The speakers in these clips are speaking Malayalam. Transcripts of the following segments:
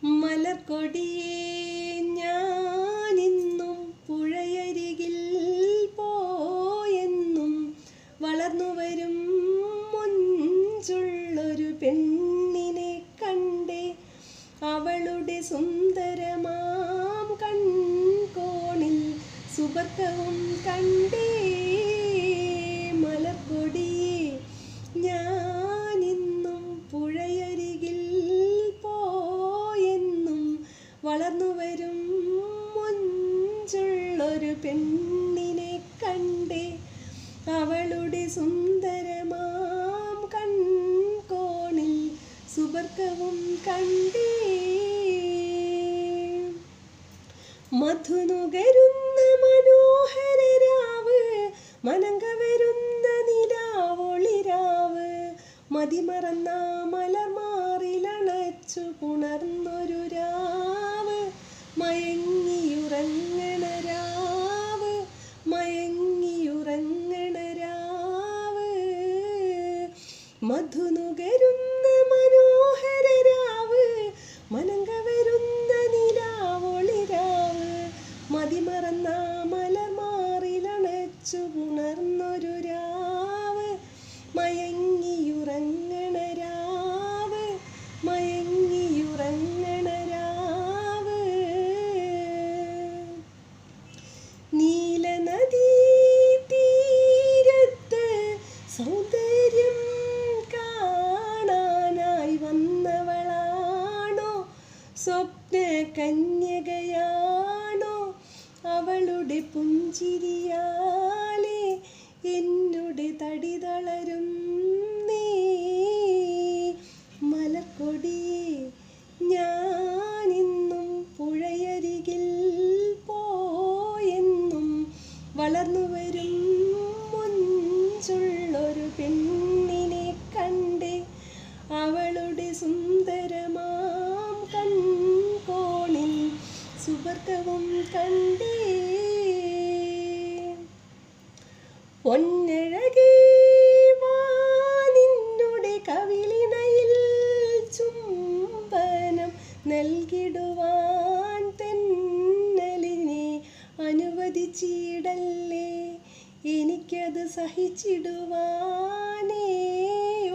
മലർക്കൊടിയേ ഞാനിന്നും പുഴയരികിൽ പോയെന്നും വളർന്നു വരും മൊഞ്ചുള്ളൊരു പെണ്ണിനെ കണ്ടേ. അവളുടെ സുന്ദരമാം കൺകോണിൽ സുബർക്കവും കണ്ടേ. മലർക്കൊടിയേ ഞാനിന്നും പുഴയരികിൽ പോയെന്നും വളർന്നു വരും മൊഞ്ചുള്ളൊരു പെണ്ണിനെ കണ്ടേ. അവളുടെ സുന്ദരമാം കൺകോണിൽ സുബർക്കവും കണ്ടേ. മധുനുകരുന്ന മനോഹര രാവ്, മനങ്കവരുന്ന നിലാവൊളിരാവ്, മതിമറന്ന മലർമാറിലണച്ചു പുണർന്നൊരു രാവ്, മയങ്ങിയുറങ്ങണ രാവ്, മയങ്ങിയുറങ്ങണ രാവ്. മധുനുകരുന്ന മനോഹര രാവ്, മനങ്കവരുന്ന നിലാവൊളിരാവ്, മതിമറന്ന മലർമാറിലണച്ചു പുണർന്നൊരു രാവ്, മയങ്ങിയുറങ്ങണ രാവ്, മയങ്ങിയുറങ്ങണ രാവ്. നീലനദീ തീരത്ത് സൗന്ദര്യം കാണാനായി വന്നവളാണോ, സ്വപ്ന കന്യകയാണോ? അവളുടെ പുഞ്ചിരിയാലേ എന്നുടെ തടി തളരും നീ. മലർക്കൊടിയേ ഞാനിന്നും പുഴയരികിൽ പോയെന്നും വളർന്നു വരും മൊഞ്ചുള്ളൊരു പെണ്ണിനെ കണ്ടേ. അവളുടെ സുന്ദരമാം കൺകോണിൽ സുബർക്കവും കണ്ടേ. പൊന്നഴകേ വാ നിന്നുടെ കവിളിണയിൽ ചുംബനം നൽകിടുവാൻ തെന്നലിനെ അനുവദിച്ചിടല്ലേ. എനിക്കത് സഹിച്ചിടുവാനേ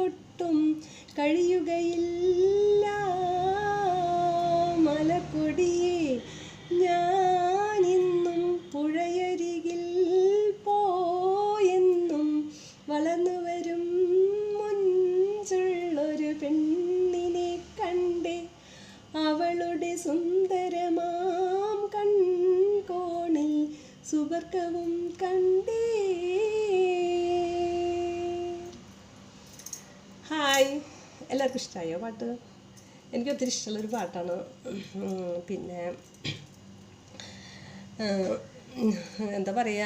ഒട്ടും കഴിയുകയില്ല. മലർക്കൊടിയേ ഞാനിന്നും പുഴയരികിൽ പോയെന്നും വളർന്നു വരും മൊഞ്ചുള്ളൊരു പെണ്ണിനെ കണ്ടേ. അവളുടെ സുന്ദരമാം കൺകോണിൽ സുബർക്കവും കണ്ടേ. ഹായ്, എല്ലാവർക്കും ഇഷ്ടമായോ പാട്ട്? എനിക്ക് ഒത്തിരി ഇഷ്ടമുള്ളൊരു പാട്ടാണ്. പിന്നെ എന്താ പറയുക,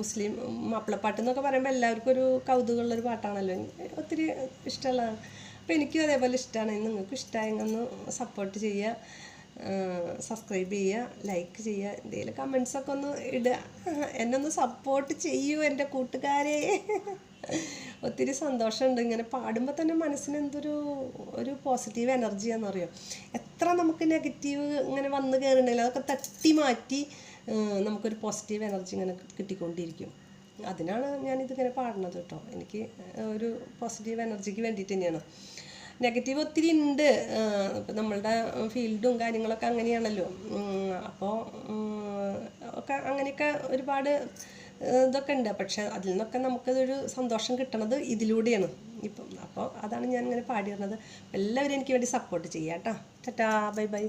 മുസ്ലിം മാപ്പിളപ്പാട്ട് എന്നൊക്കെ പറയുമ്പോൾ എല്ലാവർക്കും ഒരു കൗതുകമുള്ളൊരു പാട്ടാണല്ലോ. ഒത്തിരി ഇഷ്ടമുള്ളതാണ്. അപ്പോൾ എനിക്കും അതേപോലെ ഇഷ്ടമാണ്. നിങ്ങൾക്കും ഇഷ്ടമായെങ്കിൽ ഒന്ന് സപ്പോർട്ട് ചെയ്യുക, സബ്സ്ക്രൈബ് ചെയ്യുക, ലൈക്ക് ചെയ്യുക, എന്തെങ്കിലും കമൻസൊക്കെ ഒന്ന് ഇടുക. എന്നെ ഒന്ന് സപ്പോർട്ട് ചെയ്യൂ എൻ്റെ കൂട്ടുകാരെ. ഒത്തിരി സന്തോഷമുണ്ട് ഇങ്ങനെ പാടുമ്പോൾ തന്നെ. മനസ്സിന് ഒരു പോസിറ്റീവ് എനർജിയാണെന്നറിയോ. എത്ര നമുക്ക് നെഗറ്റീവ് ഇങ്ങനെ വന്ന് കയറുന്നുണ്ടെങ്കിൽ അതൊക്കെ തട്ടി മാറ്റി നമുക്കൊരു പോസിറ്റീവ് എനർജി ഇങ്ങനെ കിട്ടിക്കൊണ്ടിരിക്കും. അതിനാണ് ഞാനിതിങ്ങനെ പാടുന്നത് കേട്ടോ. എനിക്ക് ഒരു പോസിറ്റീവ് എനർജിക്ക് വേണ്ടിയിട്ട് തന്നെയാണ്. നെഗറ്റീവ് ഒത്തിരി ഉണ്ട്. ഇപ്പം നമ്മളുടെ ഫീൽഡും കാര്യങ്ങളൊക്കെ അങ്ങനെയാണല്ലോ. അപ്പോൾ ഒക്കെ അങ്ങനെയൊക്കെ ഒരുപാട് ഇതൊക്കെ ഉണ്ട്. പക്ഷെ അതിൽ നിന്നൊക്കെ നമുക്കതൊരു സന്തോഷം കിട്ടണത് ഇതിലൂടെയാണ് ഇപ്പം. അപ്പോൾ അതാണ് ഞാൻ ഇങ്ങനെ പാടി വരുന്നത്. എല്ലാവരും എനിക്ക് വേണ്ടി സപ്പോർട്ട് ചെയ്യാം കേട്ടോ. Tata, bye bye.